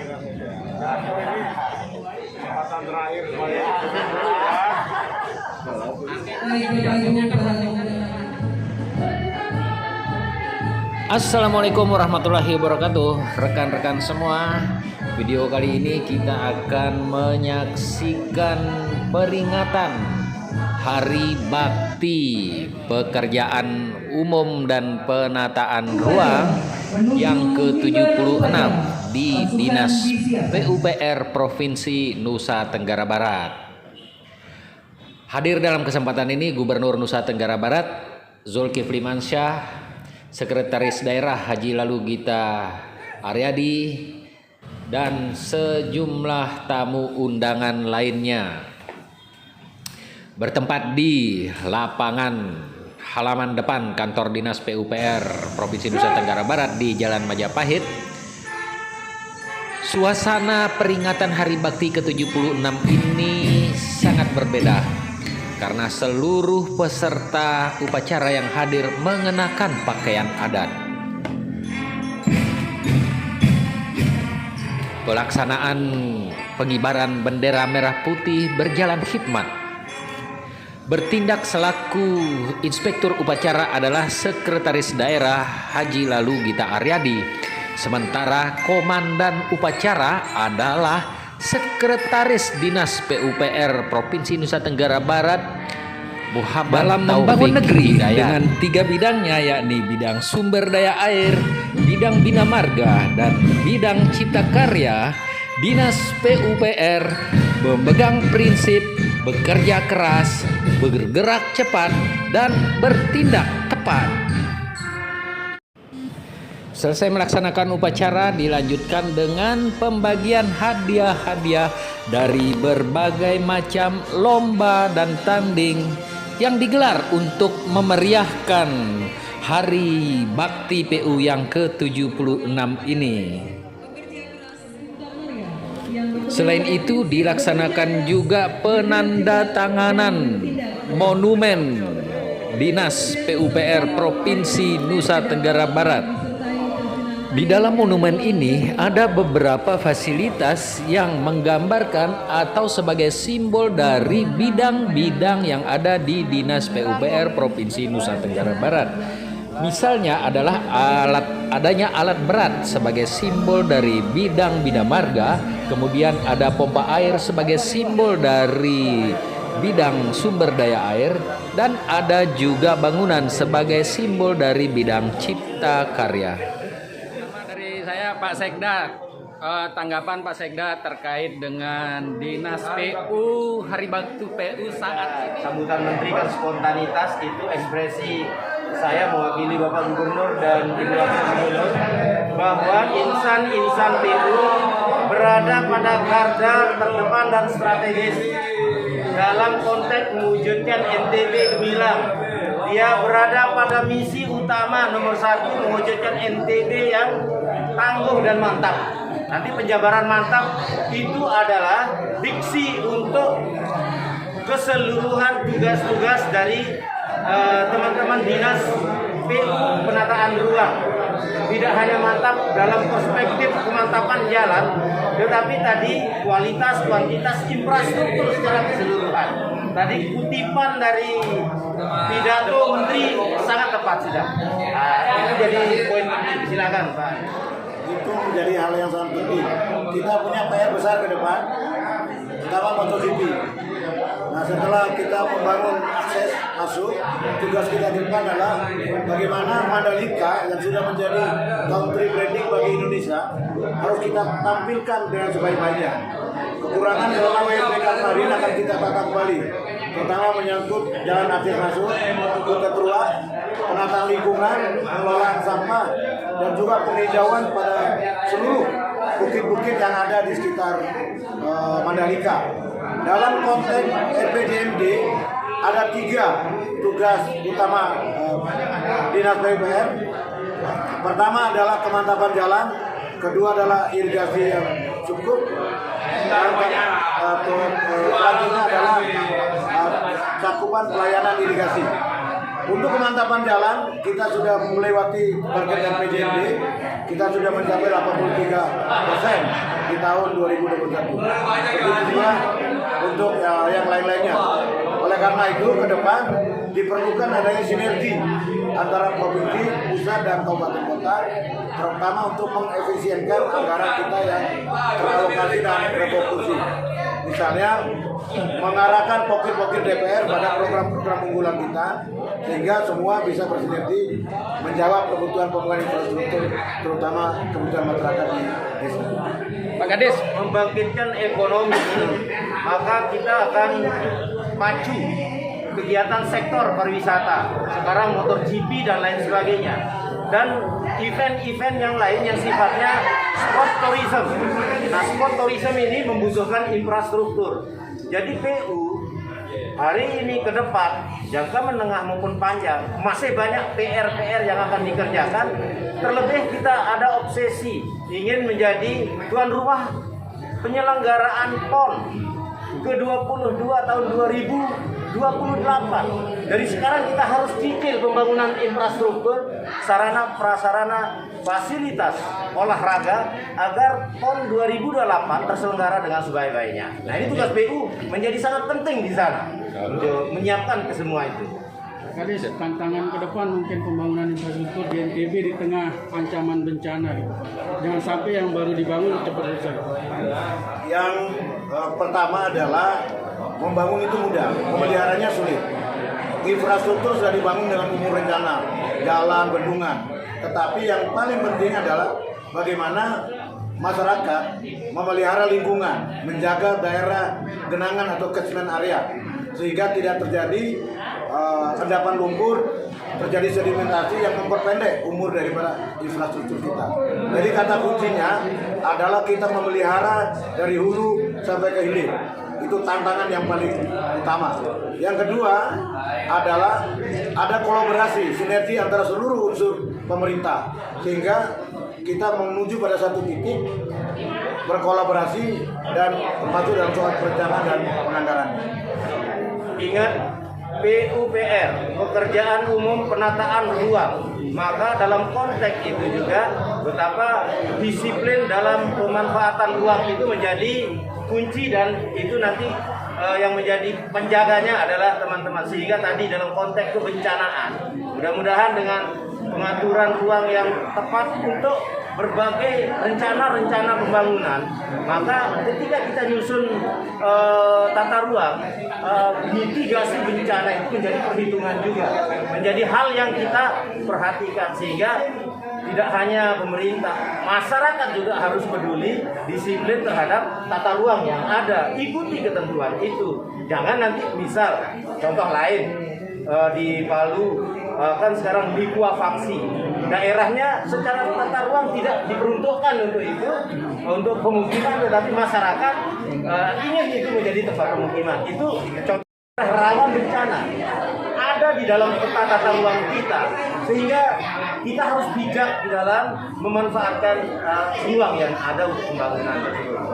Kesempatan terakhir semuanya. Assalamualaikum warahmatullahi wabarakatuh. Rekan-rekan semua, video kali ini kita akan menyaksikan peringatan Hari Bakti Pekerjaan Umum dan Penataan Ruang yang ke-76 di Dinas PUPR Provinsi Nusa Tenggara Barat. Hadir dalam kesempatan ini Gubernur Nusa Tenggara Barat Zulkifli Mansyah, Sekretaris Daerah Haji Lalu Gita Aryadi, dan sejumlah tamu undangan lainnya bertempat di lapangan halaman depan kantor Dinas PUPR Provinsi Nusa Tenggara Barat di Jalan Majapahit. Suasana peringatan Hari Bakti ke-76 ini sangat berbeda karena seluruh peserta upacara yang hadir mengenakan pakaian adat. Pelaksanaan pengibaran bendera merah putih berjalan hikmat. Bertindak selaku inspektur upacara adalah Sekretaris Daerah Haji Lalu Gita Aryadi, sementara komandan upacara adalah Sekretaris Dinas PUPR Provinsi Nusa Tenggara Barat Muhammad dalam membangun negeri dengan 3 bidangnya, yakni bidang sumber daya air, bidang bina marga, dan bidang cipta karya. Dinas PUPR memegang prinsip bekerja keras, bergerak cepat, dan bertindak tepat. Selesai melaksanakan upacara, dilanjutkan dengan pembagian hadiah-hadiah dari berbagai macam lomba dan tanding yang digelar untuk memeriahkan Hari Bakti PU yang ke-76 ini. Selain itu, dilaksanakan juga penandatanganan monumen Dinas PUPR Provinsi Nusa Tenggara Barat. Di dalam monumen ini ada beberapa fasilitas yang menggambarkan atau sebagai simbol dari bidang-bidang yang ada di Dinas PUPR Provinsi Nusa Tenggara Barat. Misalnya adalah adanya alat berat sebagai simbol dari bidang bina marga, kemudian ada pompa air sebagai simbol dari bidang sumber daya air, dan ada juga bangunan sebagai simbol dari bidang cipta karya. Pak Sekda, tanggapan Pak Sekda terkait dengan Dinas PU Hari Bakti PU saat ini. Sambutan Menteri kan spontanitas, itu ekspresi saya mewakili Bapak Gubernur dan Ibu Wakil Gubernur bahwa insan-insan PU berada pada garda terdepan dan strategis dalam konteks mewujudkan NTB gemilang. Dia berada pada misi utama nomor 1, mewujudkan NTB yang tangguh dan mantap. Nanti penjabaran mantap itu adalah diksi untuk keseluruhan tugas-tugas dari teman-teman dinas PU penataan ruang. Tidak hanya mantap dalam perspektif kemantapan jalan, tetapi tadi kualitas, kuantitas, infrastruktur secara keseluruhan. Tadi kutipan dari pidato Menteri sangat tepat sudah. Itu jadi poin penting. Silakan Pak. Itu menjadi hal yang sangat penting. Kita punya PR besar ke depan, pertama MotoGP. Nah, setelah kita membangun akses masuk, tugas kita ke depan adalah bagaimana Mandalika yang sudah menjadi country branding bagi Indonesia harus kita tampilkan dengan sebaik-baiknya. Kekurangan selama WFP kemarin akan kita tata kembali. Pertama menyangkut jalan akses masuk, kota tua, penataan lingkungan, pengelolaan sampah, dan juga penghijauan pada seluruh bukit-bukit yang ada di sekitar Mandalika. Dalam konteks RPJMD ada 3 tugas utama Dinas PUPR. Pertama adalah kemantapan jalan, kedua adalah irigasi yang cukup, dan selanjutnya adalah cakupan pelayanan irigasi. Untuk kemantapan jalan, kita sudah melewati target RPJMD, kita sudah mencapai 83%. di tahun 2021. Begitu juga untuk yang lain-lainnya. Oleh karena itu ke depan diperlukan adanya sinergi antara provinsi, pusat, dan kabupaten kota, terutama untuk mengefisienkan anggaran kita yang teralokasi dan refokusi. Misalnya mengarahkan pokir-pokir DPR pada program-program unggulan kita, sehingga semua bisa bersinergi menjawab kebutuhan pembangunan infrastruktur, terutama kebutuhan masyarakat di desa. Pak Kades, Membangkitkan ekonomi, maka kita akan maju kegiatan sektor pariwisata, sekarang motor GP dan lain sebagainya, dan event-event yang lain yang sifatnya sport tourism. Nah, sport tourism ini membutuhkan infrastruktur. Jadi PU hari ini ke depan, jangka menengah maupun panjang, masih banyak PR-PR yang akan dikerjakan. Terlebih kita ada obsesi ingin menjadi tuan rumah penyelenggaraan PON ke-22 tahun 2028. Dari sekarang kita harus cicil pembangunan infrastruktur, sarana prasarana, fasilitas olahraga agar PON 2028 terselenggara dengan sebaik-baiknya. Nah, ini tugas PU menjadi sangat penting di sana untuk menyiapkan ke semua itu. Kades, tantangan ke depan mungkin pembangunan infrastruktur di NTB di tengah ancaman bencana. Jangan sampai yang baru dibangun cepat selesai. Yang pertama adalah membangun itu mudah, memeliharanya sulit. Infrastruktur sudah dibangun dengan umur rencana, jalan, bendungan. Tetapi yang paling penting adalah bagaimana masyarakat memelihara lingkungan, menjaga daerah genangan atau catchment area, sehingga tidak terjadi endapan lumpur, terjadi sedimentasi yang memperpendek umur daripada infrastruktur kita. Jadi kata kuncinya adalah kita memelihara dari hulu sampai ke hilir. Itu tantangan yang paling utama. Yang kedua adalah ada kolaborasi, sinergi antara seluruh unsur pemerintah, sehingga kita menuju pada satu titik berkolaborasi dan termasuk dalam soal perencanaan dan penganggaran. Ingat, PUPR, pekerjaan umum penataan ruang. Maka dalam konteks itu juga betapa disiplin dalam pemanfaatan ruang itu menjadi kunci, dan itu nanti yang menjadi penjaganya adalah teman-teman. Sehingga tadi dalam konteks kebencanaan, mudah-mudahan dengan pengaturan ruang yang tepat untuk berbagai rencana-rencana pembangunan, maka ketika kita nyusun tata ruang, mitigasi bencana itu menjadi perhitungan juga, menjadi hal yang kita perhatikan, sehingga tidak hanya pemerintah, masyarakat juga harus peduli, disiplin terhadap tata ruang yang ada, ikuti ketentuan itu. Jangan nanti misal contoh lain di Palu kan sekarang likuifaksi, daerahnya secara tata ruang tidak diperuntukkan untuk itu, untuk pemukiman, tetapi masyarakat ingin itu menjadi tempat pemukiman. Itu contoh rawan bencana ada di dalam peta tata ruang kita, sehingga kita harus bijak di dalam memanfaatkan ruang yang ada untuk pembangunan tersebut.